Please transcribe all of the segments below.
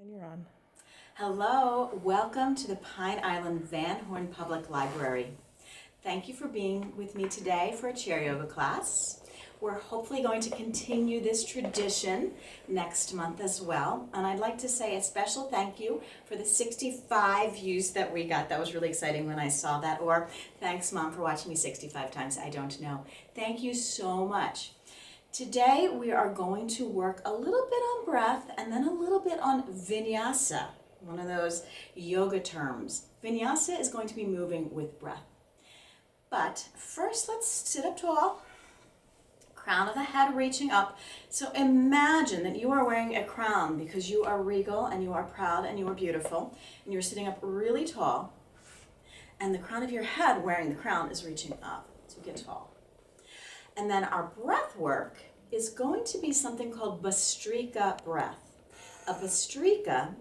And you're on. Hello, welcome to the Pine Island Van Horn Public Library. Thank you for being with me today for a chair yoga class. We're hopefully going to continue this tradition next month as well. And I'd like to say a special thank you for the 65 views that we got. That was really exciting when I saw that. Or thanks, Mom, for watching me 65 times. I don't know. Thank you so much. Today we are going to work a little bit on breath and then a little bit on Vinyasa, one of those yoga terms. Vinyasa is going to be moving with breath. But first let's sit up tall, crown of the head reaching up. So imagine that you are wearing a crown because you are regal and you are proud and you are beautiful and you're sitting up really tall and the crown of your head wearing the crown is reaching up. So get tall. And then our breath work is going to be something called Bastrika Breath. A Bastrika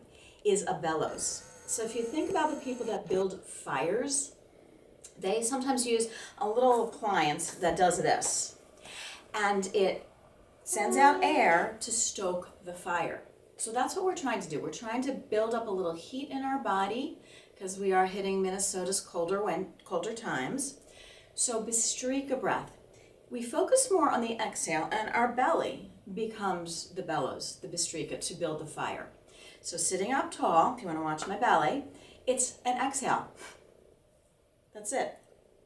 is a bellows. So if you think about the people that build fires, they sometimes use a little appliance that does this. And it sends out air to stoke the fire. So that's what we're trying to do. We're trying to build up a little heat in our body because we are hitting Minnesota's colder times. So Bastrika Breath. We focus more on the exhale and our belly becomes the bellows, the Bastrika, to build the fire. So sitting up tall, if you want to watch my belly, it's an exhale. That's it.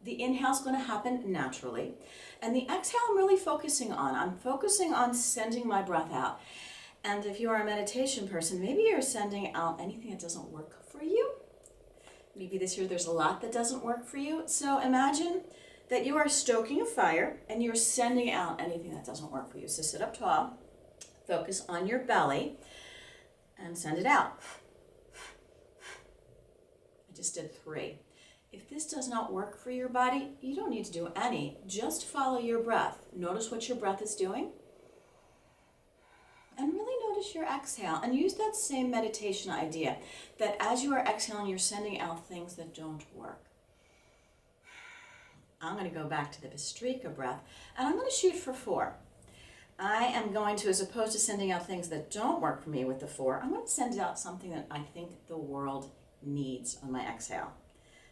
The inhale is going to happen naturally. And the exhale I'm really focusing on. I'm focusing on sending my breath out. And if you are a meditation person, maybe you're sending out anything that doesn't work for you. Maybe this year there's a lot that doesn't work for you. So imagine that you are stoking a fire and you're sending out anything that doesn't work for you. So sit up tall, focus on your belly, and send it out. I just did 3. If this does not work for your body, you don't need to do any. Just follow your breath. Notice what your breath is doing. And really notice your exhale. And use that same meditation idea that as you are exhaling, you're sending out things that don't work. I'm going to go back to the Bastrika breath, and I'm going to shoot for 4. I am going to, as opposed to sending out things that don't work for me with the 4, I'm going to send out something that I think the world needs on my exhale.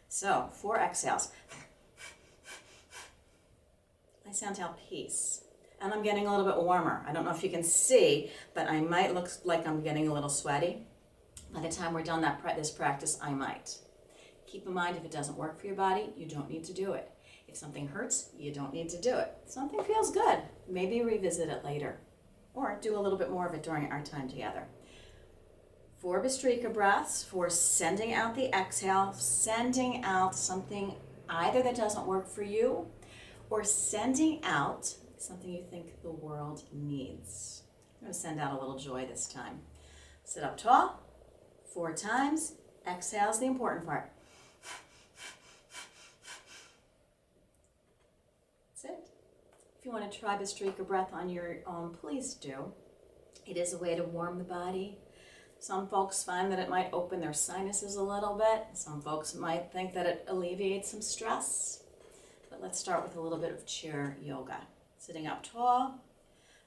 So, 4 exhales. I sent out peace, and I'm getting a little bit warmer. I don't know if you can see, but I might look like I'm getting a little sweaty. By the time we're done this practice, I might. Keep in mind, if it doesn't work for your body, you don't need to do it. If something hurts, you don't need to do it. If something feels good, maybe revisit it later. Or do a little bit more of it during our time together. 4 Bastrika breaths for sending out the exhale, sending out something either that doesn't work for you, or sending out something you think the world needs. I'm going to send out a little joy this time. Sit up tall, 4 times. Exhale is the important part. If you want to try Bastrika Breath on your own, please do. It is a way to warm the body. Some folks find that it might open their sinuses a little bit. Some folks might think that it alleviates some stress. But let's start with a little bit of chair yoga. Sitting up tall.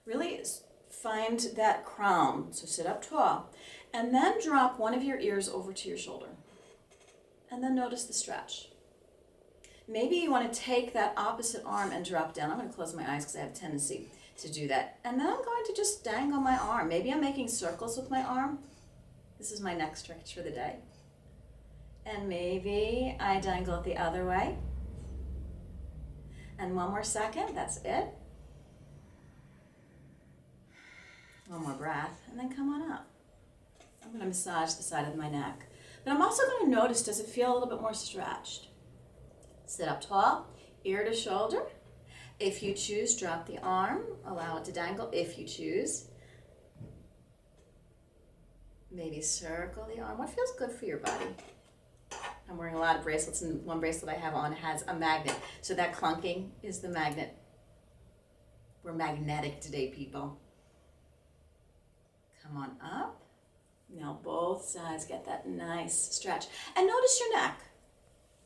Really find that crown. So sit up tall. And then drop one of your ears over to your shoulder. And then notice the stretch. Maybe you want to take that opposite arm and drop down. I'm going to close my eyes because I have a tendency to do that. And then I'm going to just dangle my arm. Maybe I'm making circles with my arm. This is my neck stretch for the day. And maybe I dangle it the other way. And one more second. That's it. One more breath. And then come on up. I'm going to massage the side of my neck. But I'm also going to notice, does it feel a little bit more stretched? Sit up tall, ear to shoulder. If you choose, drop the arm. Allow it to dangle if you choose. Maybe circle the arm. What feels good for your body? I'm wearing a lot of bracelets, and one bracelet I have on has a magnet. So that clunking is the magnet. We're magnetic today, people. Come on up. Now both sides get that nice stretch. And notice your neck.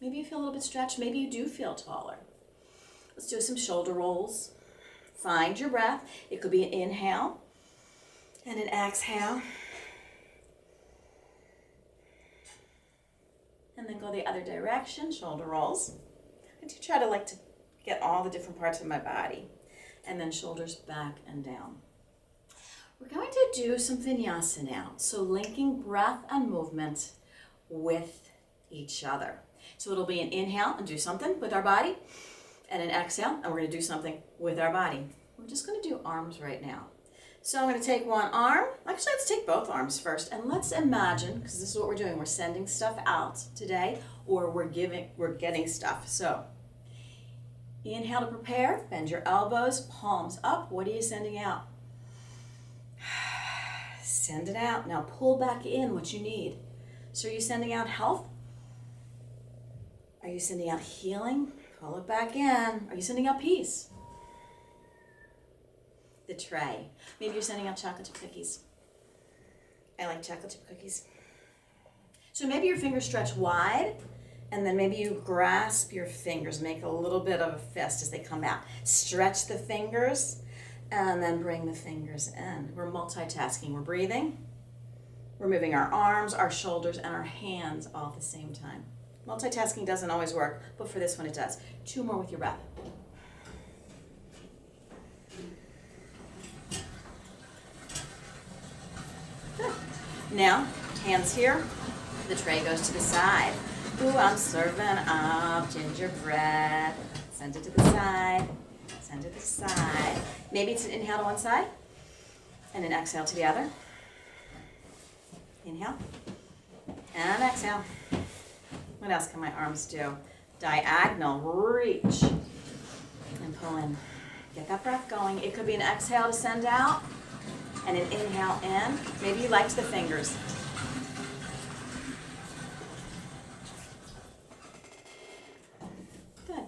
Maybe you feel a little bit stretched. Maybe you do feel taller. Let's do some shoulder rolls. Find your breath. It could be an inhale and an exhale. And then go the other direction, shoulder rolls. I do try to get all the different parts of my body. And then shoulders back and down. We're going to do some vinyasa now. So linking breath and movement with each other. So it'll be an inhale and do something with our body, and an exhale, and we're going to do something with our body. We're just going to do arms right now. So I'm going to take one arm. Actually, let's take both arms first, and let's imagine, because this is what we're doing, we're sending stuff out today, or we're getting stuff. So inhale to prepare, bend your elbows, palms up. What are you sending out? Send it out. Now pull back in what you need. So are you sending out health? Are you sending out healing? Pull it back in. Are you sending out peace? The tray. Maybe you're sending out chocolate chip cookies. I like chocolate chip cookies. So maybe your fingers stretch wide, and then maybe you grasp your fingers, make a little bit of a fist as they come out. Stretch the fingers, and then bring the fingers in. We're multitasking. We're breathing. We're moving our arms, our shoulders, and our hands all at the same time. Multitasking doesn't always work, but for this one it does. 2 more with your breath. Good. Now, hands here. The tray goes to the side. Ooh, I'm serving up gingerbread. Send it to the side. Send it to the side. Maybe it's an inhale to one side and an exhale to the other. Inhale and exhale. What else can my arms do? Diagonal, reach and pull in. Get that breath going. It could be an exhale to send out and an inhale in. Maybe you liked the fingers. Good.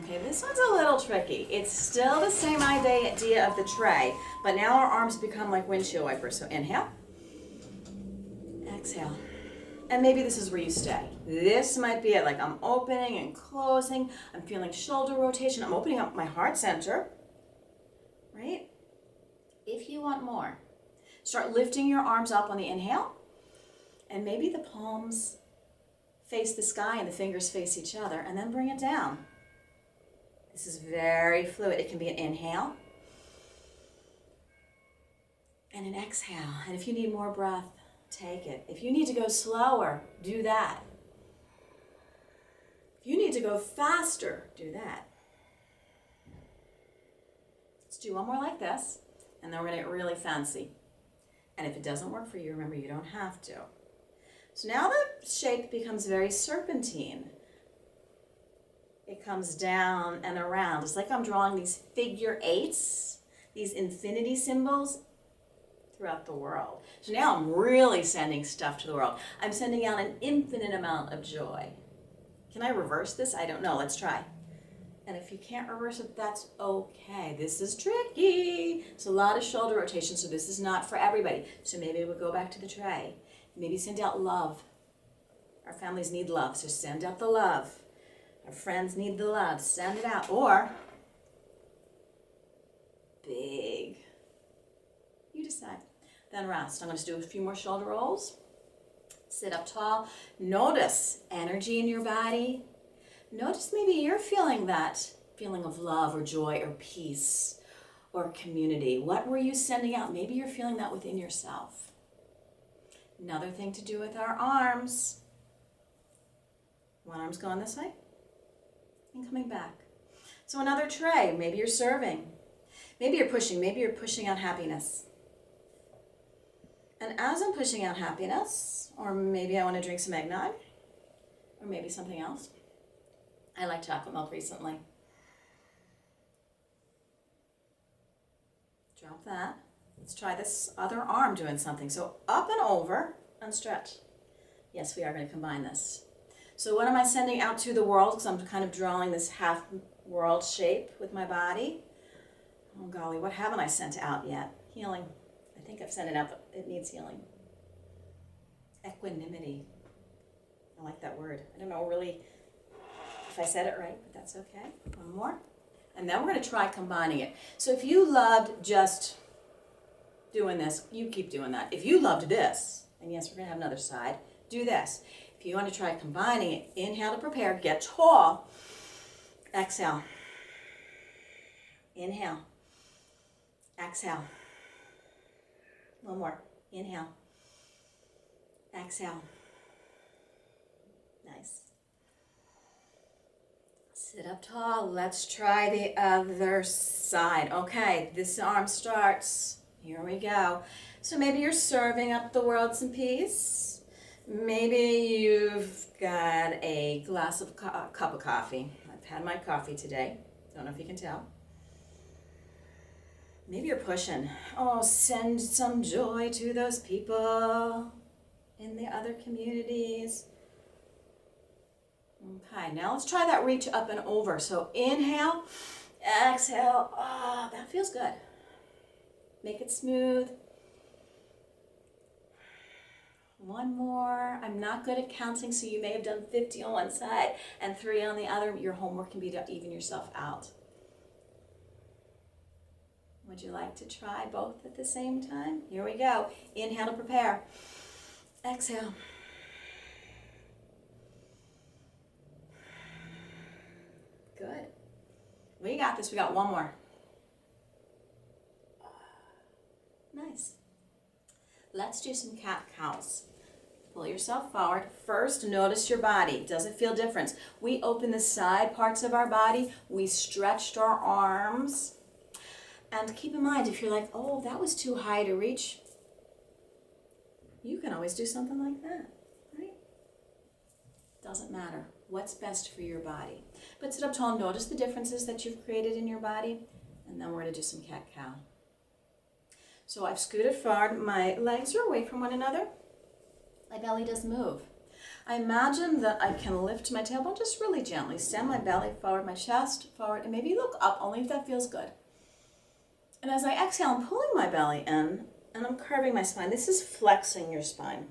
Okay, this one's a little tricky. It's still the same idea of the tray, but now our arms become like windshield wipers. So inhale, exhale. And maybe this is where you stay. This might be it, like I'm opening and closing. I'm feeling shoulder rotation. I'm opening up my heart center, right? If you want more, start lifting your arms up on the inhale, and maybe the palms face the sky and the fingers face each other, and then bring it down. This is very fluid. It can be an inhale and an exhale. And if you need more breath, take it. If you need to go slower, do that. If you need to go faster, do that. Let's do one more like this, and then we're going to get really fancy. And if it doesn't work for you, remember, you don't have to. So now the shape becomes very serpentine. It comes down and around. It's like I'm drawing these figure eights, these infinity symbols throughout the world. So now I'm really sending stuff to the world. I'm sending out an infinite amount of joy. Can I reverse this? I don't know. Let's try. And if you can't reverse it, that's okay. This is tricky. It's a lot of shoulder rotation, so this is not for everybody. So maybe we'll go back to the tray. Maybe send out love. Our families need love, so send out the love. Our friends need the love. Send it out. Or big. You decide. Then rest. I'm going to do a few more shoulder rolls. Sit up tall. Notice energy in your body. Notice maybe you're feeling that feeling of love or joy or peace or community. What were you sending out? Maybe you're feeling that within yourself. Another thing to do with our arms. One arm's going this way and coming back. So another tray. Maybe you're serving. Maybe you're pushing. Maybe you're pushing out happiness. And as I'm pushing out happiness, or maybe I want to drink some eggnog, or maybe something else. I like chocolate milk recently. Drop that. Let's try this other arm doing something. So up and over and stretch. Yes, we are going to combine this. So what am I sending out to the world? Because I'm kind of drawing this half world shape with my body. Oh golly, what haven't I sent out yet? Healing. I think I've sent it out, but it needs healing. Equanimity. I like that word. I don't know really if I said it right, but that's okay. One more. And then we're going to try combining it. So if you loved just doing this, you keep doing that. If you loved this, and yes, we're going to have another side, do this. If you want to try combining it, inhale to prepare, get tall. Exhale. Inhale. Exhale. One more. Inhale. Exhale. Nice. Sit up tall. Let's try the other side. Okay, this arm starts. Here we go. So maybe you're serving up the world some peace. Maybe you've got a glass of cup of coffee. I've had my coffee today. Don't know if you can tell. Maybe you're pushing. Oh, send some joy to those people in the other communities. Okay, now let's try that reach up and over. So inhale, exhale. Oh, that feels good. Make it smooth. One more. I'm not good at counting, so you may have done 50 on one side and 3 on the other. Your homework can be to even yourself out. Would you like to try both at the same time? Here we go. Inhale to prepare. Exhale. Good. We got this. We got one more. Nice. Let's do some cat-cows. Pull yourself forward. First, notice your body. Does it feel different? We open the side parts of our body. We stretched our arms. And keep in mind, if you're like, oh, that was too high to reach, you can always do something like that, right? Doesn't matter. What's best for your body. But sit up tall. Notice the differences that you've created in your body. And then we're going to do some cat-cow. So I've scooted forward. My legs are away from one another. My belly does move. I imagine that I can lift my tailbone just really gently. Send my belly forward, my chest forward, and maybe look up, only if that feels good. And as I exhale, I'm pulling my belly in, and I'm curving my spine. This is flexing your spine.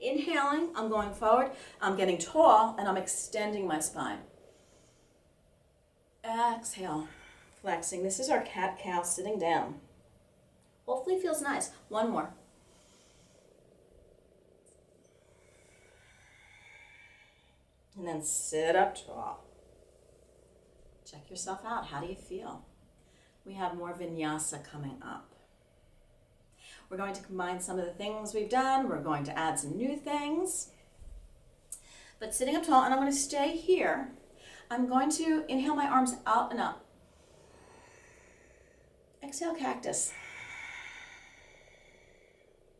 Inhaling, I'm going forward. I'm getting tall, and I'm extending my spine. Exhale, flexing. This is our cat-cow sitting down. Hopefully it feels nice. One more. And then sit up tall. Check yourself out. How do you feel? We have more Vinyasa coming up. We're going to combine some of the things we've done. We're going to add some new things. But sitting up tall, and I'm going to stay here. I'm going to inhale my arms out and up. Exhale, cactus.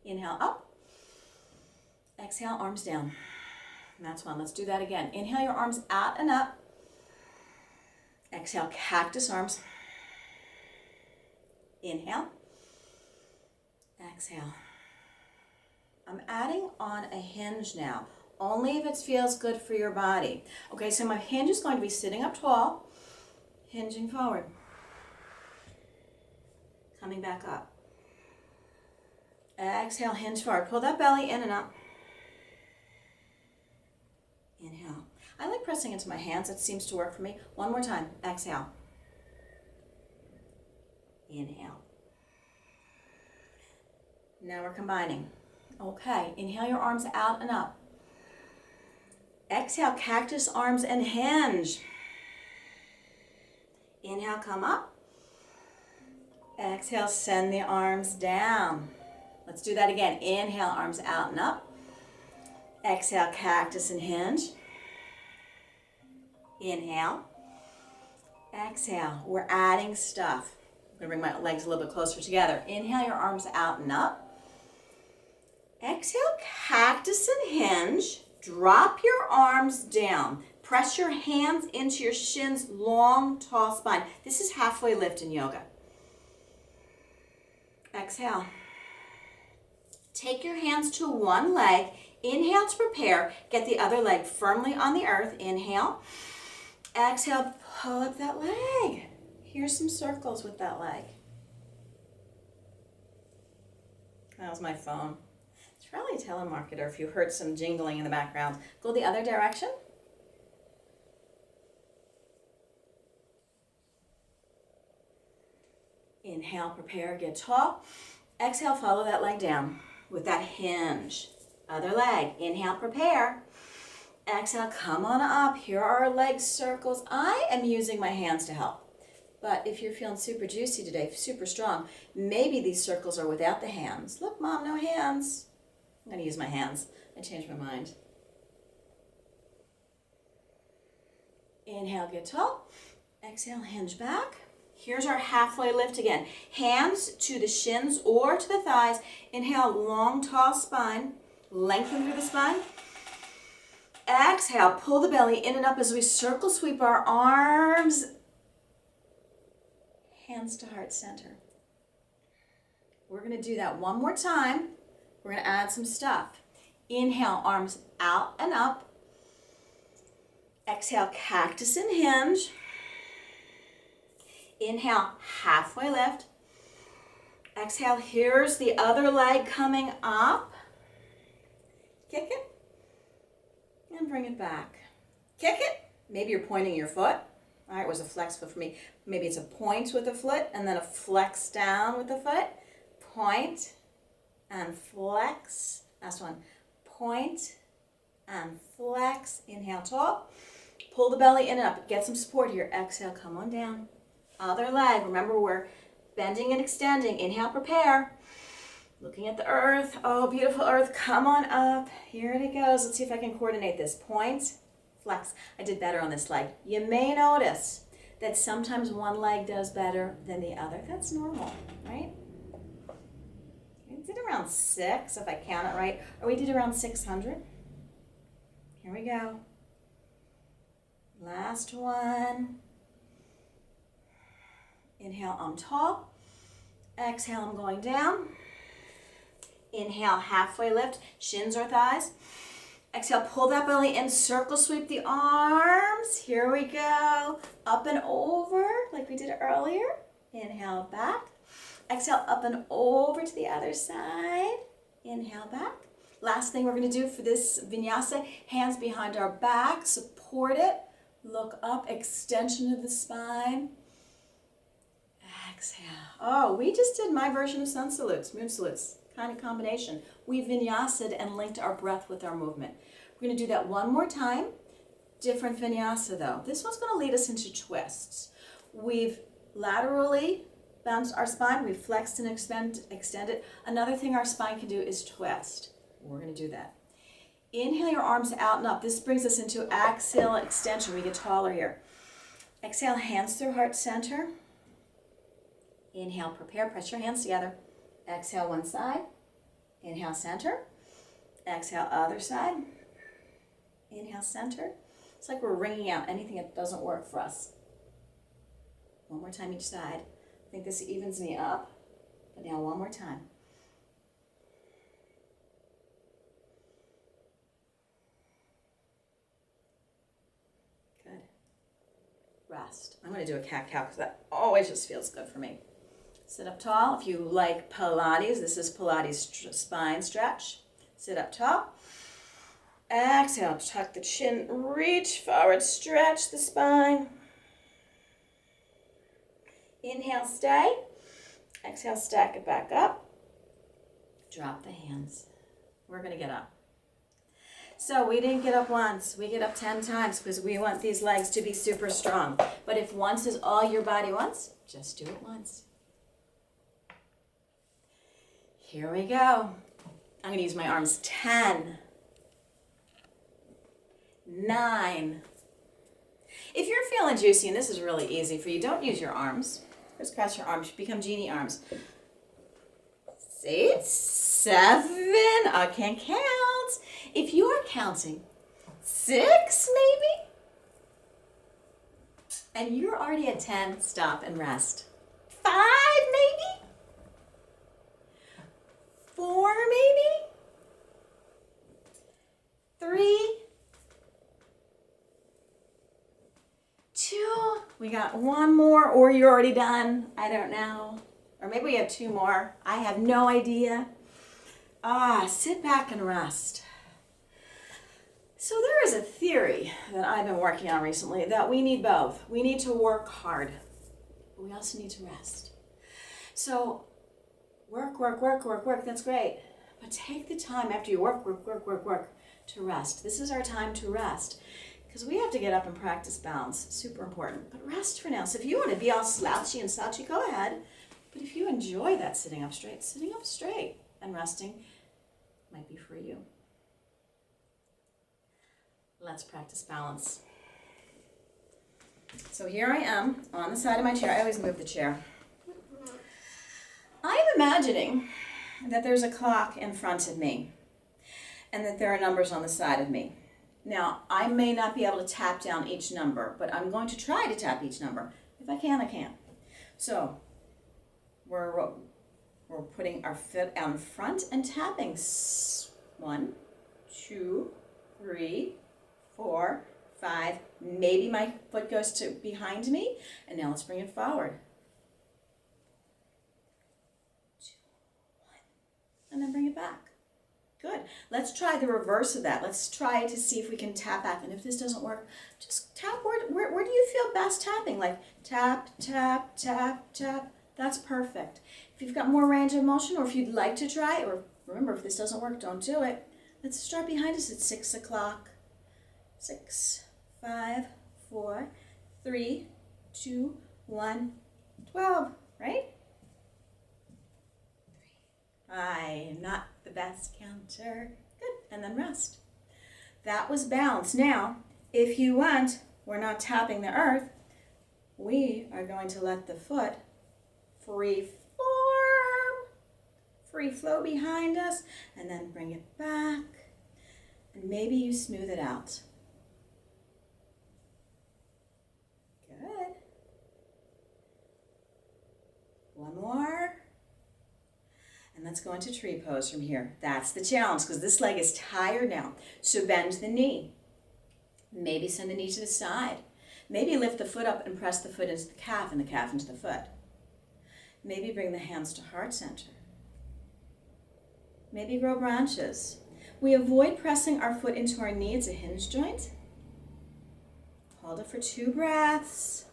Inhale up. Exhale, arms down. And that's one. Let's do that again. Inhale your arms out and up. Exhale, cactus arms. Inhale. Exhale. I'm adding on a hinge now, only if it feels good for your body. Okay, so my hinge is going to be sitting up tall, hinging forward, coming back up. Exhale, hinge forward. Pull that belly in and up. Inhale. I like pressing into my hands. It seems to work for me. One more time. Exhale. Inhale. Now we're combining. Okay, inhale your arms out and up. Exhale, cactus arms and hinge. Inhale, come up. Exhale, send the arms down. Let's do that again. Inhale, arms out and up. Exhale, cactus and hinge. Inhale. Exhale. We're adding stuff. I'm going to bring my legs a little bit closer together. Inhale your arms out and up. Exhale, cactus and hinge. Drop your arms down. Press your hands into your shins, long, tall spine. This is halfway lift in yoga. Exhale. Take your hands to one leg. Inhale to prepare. Get the other leg firmly on the earth. Inhale. Exhale, pull up that leg. Here's some circles with that leg. That was my phone. It's probably a telemarketer if you heard some jingling in the background. Go the other direction. Inhale, prepare, get tall. Exhale, follow that leg down with that hinge. Other leg. Inhale, prepare. Exhale, come on up. Here are our leg circles. I am using my hands to help. But if you're feeling super juicy today, super strong, maybe these circles are without the hands. Look, Mom, no hands. I'm going to use my hands. I changed my mind. Inhale, get tall. Exhale, hinge back. Here's our halfway lift again. Hands to the shins or to the thighs. Inhale, long, tall spine. Lengthen through the spine. Exhale, pull the belly in and up as we circle sweep our arms. Hands to heart center. We're going to do that one more time. We're going to add some stuff. Inhale, arms out and up. Exhale, cactus and hinge. Inhale, halfway lift. Exhale, here's the other leg coming up. Kick it. And bring it back. Kick it. Maybe you're pointing your foot. All right, it was a flex foot for me. Maybe it's a point with a foot and then a flex down with the foot. Point and flex. Last one. Point and flex. Inhale, tall. Pull the belly in and up. Get some support here. Exhale, come on down. Other leg. Remember, we're bending and extending. Inhale, prepare. Looking at the earth. Oh, beautiful earth. Come on up. Here it goes. Let's see if I can coordinate this. Point, flex. I did better on this leg. You may notice that sometimes one leg does better than the other. That's normal, right? We did around 6, if I count it right. Or we did around 600. Here we go. Last one. Inhale, I'm tall. Exhale, I'm going down. Inhale, halfway lift, shins or thighs. Exhale, pull that belly in, circle sweep the arms. Here we go. Up and over, like we did earlier. Inhale, back. Exhale, up and over to the other side. Inhale, back. Last thing we're going to do for this vinyasa, hands behind our back, support it. Look up, extension of the spine. Exhale. Oh, we just did my version of sun salutes, moon salutes, kind of combination. We vinyasa'd and linked our breath with our movement. We're going to do that one more time. Different vinyasa though. This one's going to lead us into twists. We've laterally bounced our spine. We've flexed and extended. Another thing our spine can do is twist. We're going to do that. Inhale your arms out and up. This brings us into axial extension. We get taller here. Exhale, hands through heart center. Inhale, prepare, press your hands together. Exhale, one side. Inhale, center. Exhale, other side. Inhale, center. It's like we're wringing out anything that doesn't work for us. One more time each side. I think this evens me up. But now one more time. Good. Rest. I'm going to do a cat-cow because that always just feels good for me. Sit up tall. If you like Pilates, this is Pilates spine stretch. Sit up tall. Exhale, tuck the chin, reach forward, stretch the spine. Inhale, stay. Exhale, stack it back up. Drop the hands. We're going to get up. So we didn't get up once. We get up 10 times because we want these legs to be super strong. But if once is all your body wants, just do it once. Here we go. I'm going to use my arms. 10, 9. If you're feeling juicy, and this is really easy for you, don't use your arms. Just cross your arms. Become genie arms. 6, 7. I can't count. If you are counting 6 maybe, and you're already at 10, stop and rest. 5 maybe. 4 maybe. 3. 2. We got one more, or you're already done. I don't know. Or maybe we have 2 more. I have no idea. Sit back and rest. So there is a theory that I've been working on recently that we need both. We need to work hard, but we also need to rest. So work, that's great. But take the time after you work to rest. This is our time to rest because we have to get up and practice balance. Super important. But rest for now. So if you want to be all slouchy and slouchy, go ahead. But if you enjoy that sitting up straight and resting might be for you. Let's practice balance. So here I am on the side of my chair. I always move the chair. I'm imagining that there's a clock in front of me and that there are numbers on the side of me. Now, I may not be able to tap down each number, but I'm going to try to tap each number. If I can, I can. So, we're putting our foot out in front and tapping. 1, 2, 3, 4, 5. Maybe my foot goes to behind me. And now let's bring it forward. 2, 1. And then bring it back. Good. Let's try the reverse of that. Let's try to see if we can tap back. And if this doesn't work, just tap. Where do you feel best tapping? Like tap, tap, tap, tap. That's perfect. If you've got more range of motion, or if you'd like to try, or remember, if this doesn't work, don't do it. Let's start behind us at 6 o'clock. 6, 5, 4, 3, 2, 1, 12, right? I'm not the best counter. Good, and then rest. That was balance. Now, if you want, we're not tapping the earth. We are going to let the foot free flow behind us, and then bring it back. And maybe you smooth it out. Good. One more. And let's go into tree pose from here. That's the challenge because this leg is tired now. So bend the knee. Maybe send the knee to the side. Maybe lift the foot up and press the foot into the calf and the calf into the foot. Maybe bring the hands to heart center. Maybe grow branches. We avoid pressing our foot into our knee. It's a hinge joint. Hold it for 2 breaths.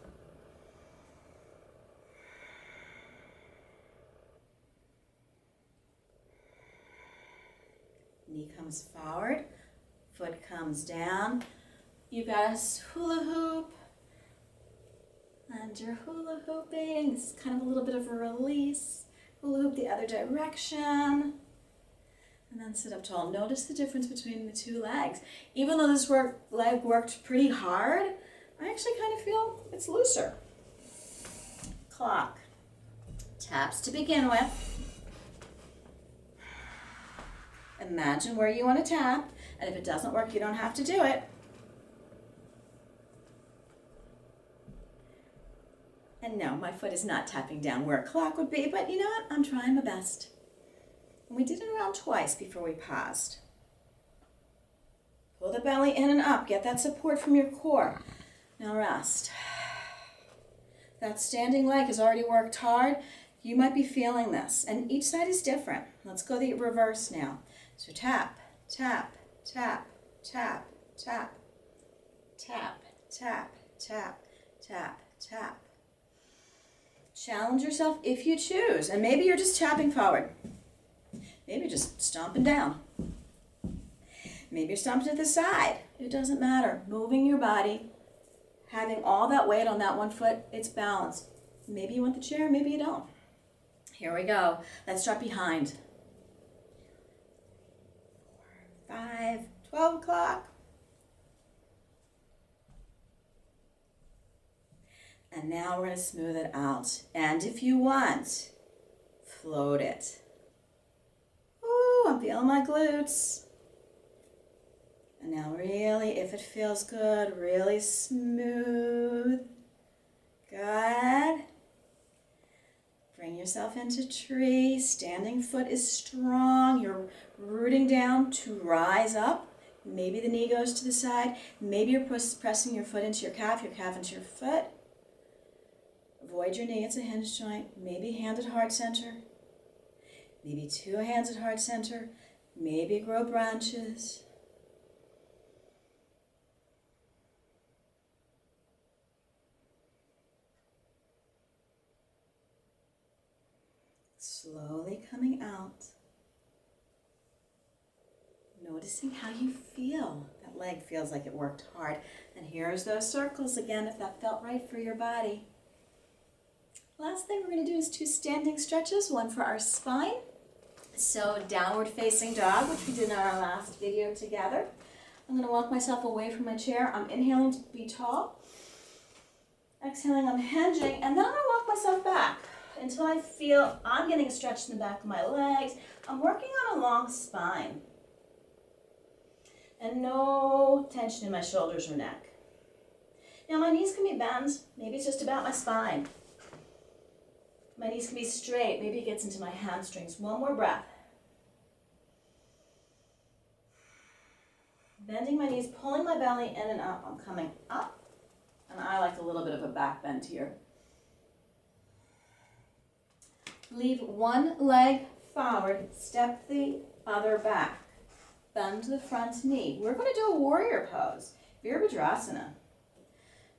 Knee comes forward, foot comes down. You got a hula hoop, and you're hula hooping. This is kind of a little bit of a release. Hula hoop the other direction, and then sit up tall. Notice the difference between the 2 legs. Even though this leg worked pretty hard, I actually kind of feel it's looser. Clock. Taps to begin with. Imagine where you want to tap, and if it doesn't work, you don't have to do it. And no, my foot is not tapping down where a clock would be, but you know what? I'm trying my best. And we did it around twice before we paused. Pull the belly in and up. Get that support from your core. Now rest. That standing leg has already worked hard. You might be feeling this, and each side is different. Let's go the reverse now. So tap, tap, tap, tap, tap, tap, tap, tap, tap, tap. Challenge yourself if you choose. And maybe you're just tapping forward. Maybe you're just stomping down. Maybe you're stomping to the side. It doesn't matter. Moving your body, having all that weight on that one foot, it's balance. Maybe you want the chair, maybe you don't. Here we go. Let's start behind. 4, 5, 12 o'clock. And now we're going to smooth it out. And if you want, float it. Ooh, I'm feeling my glutes. And now really, if it feels good, really smooth. Good. Bring yourself into tree. Standing foot is strong. You're rooting down to rise up. Maybe the knee goes to the side. Maybe you're pressing your foot into your calf into your foot. Avoid your knee, it's a hinge joint. Maybe hand at heart center. Maybe 2 hands at heart center. Maybe grow branches. Slowly coming out. Noticing how you feel. That leg feels like it worked hard. And here's those circles again if that felt right for your body. Last thing we're going to do is 2 standing stretches, one for our spine. So downward facing dog, which we did in our last video together. I'm going to walk myself away from my chair. I'm inhaling to be tall. Exhaling, I'm hinging, and then I'm going to walk myself back until I feel I'm getting a stretch in the back of my legs. I'm working on a long spine. And no tension in my shoulders or neck. Now my knees can be bent. Maybe it's just about my spine. My knees can be straight. Maybe it gets into my hamstrings. One more breath. Bending my knees, pulling my belly in and up. I'm coming up. And I like a little bit of a back bend here. Leave one leg forward. Step the other back. Bend the front knee. We're going to do a warrior pose, Virabhadrasana.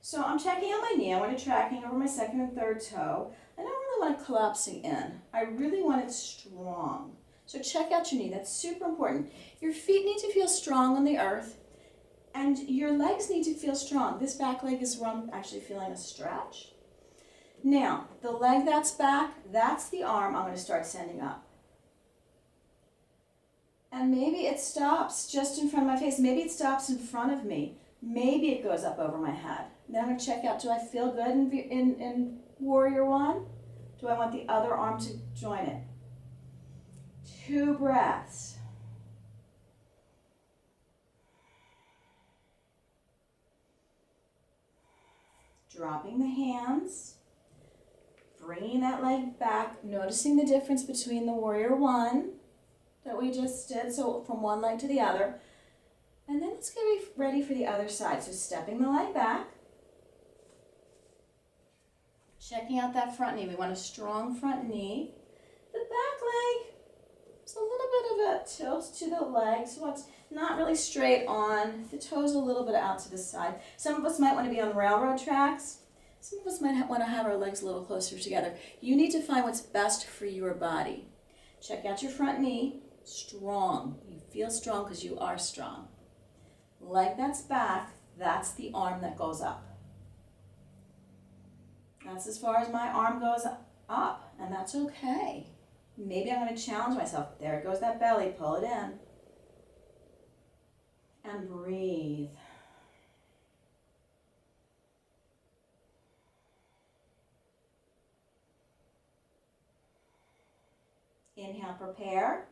So I'm checking on my knee. I want it tracking over my second and third toe. I don't really want it collapsing in. I really want it strong. So check out your knee. That's super important. Your feet need to feel strong on the earth, and your legs need to feel strong. This back leg is where I'm actually feeling a stretch. Now, the leg that's back, that's the arm I'm going to start sending up. And maybe it stops just in front of my face. Maybe it stops in front of me. Maybe it goes up over my head. Then I'm going to check out, do I feel good in Warrior One? Do I want the other arm to join it? 2 breaths. Dropping the hands. Bringing that leg back. Noticing the difference between the Warrior One that we just did, so from one leg to the other. And then let's get ready for the other side. So stepping the leg back. Checking out that front knee. We want a strong front knee. The back leg, it's a little bit of a tilt to the leg, so it's not really straight on. The toes a little bit out to the side. Some of us might want to be on railroad tracks. Some of us might want to have our legs a little closer together. You need to find what's best for your body. Check out your front knee. Strong. You feel strong because you are strong. Leg that's back, that's the arm that goes up. That's as far as my arm goes up, and that's okay. Maybe I'm going to challenge myself. There goes that belly. Pull it in. And breathe. Inhale, prepare.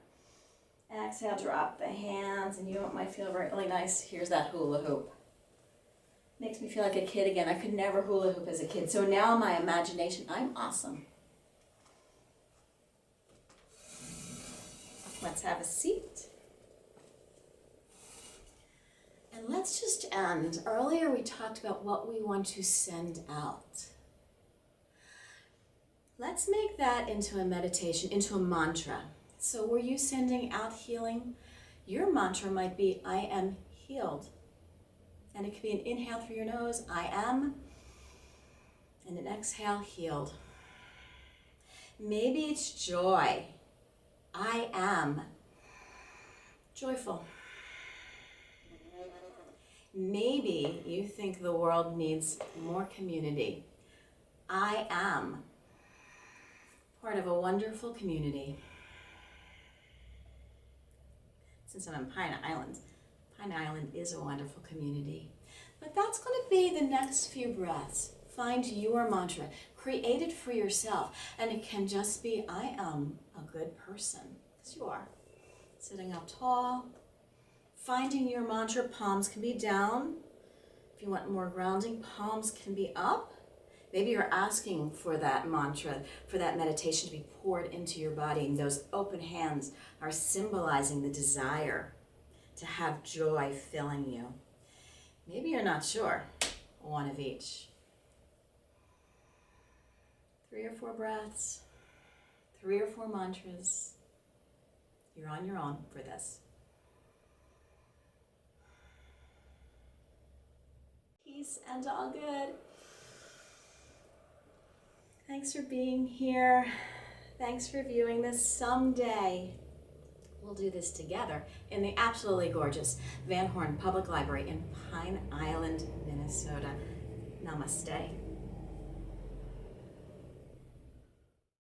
Exhale, drop the hands, and you know what might feel really nice? Here's that hula hoop. Makes me feel like a kid again. I could never hula hoop as a kid, so now in my imagination, I'm awesome. Let's have a seat. And let's just end. Earlier we talked about what we want to send out. Let's make that into a meditation, into a mantra. So were you sending out healing? Your mantra might be, I am healed. And it could be an inhale through your nose, I am, and an exhale, healed. Maybe it's joy. I am joyful. Maybe you think the world needs more community. I am part of a wonderful community. Since I'm on Pine Island is a wonderful community. But that's going to be the next few breaths. Find your mantra. Create it for yourself. And it can just be, I am a good person. Because you are. Sitting up tall. Finding your mantra. Palms can be down. If you want more grounding, palms can be up. Maybe you're asking for that mantra, for that meditation to be poured into your body. And those open hands are symbolizing the desire to have joy filling you. Maybe you're not sure. One of each. 3 or 4 breaths. 3 or 4 mantras. You're on your own for this. Peace and all good. Thanks for being here. Thanks for viewing this. Someday We'll do this together in the absolutely gorgeous Van Horn Public Library in Pine Island, Minnesota. Namaste.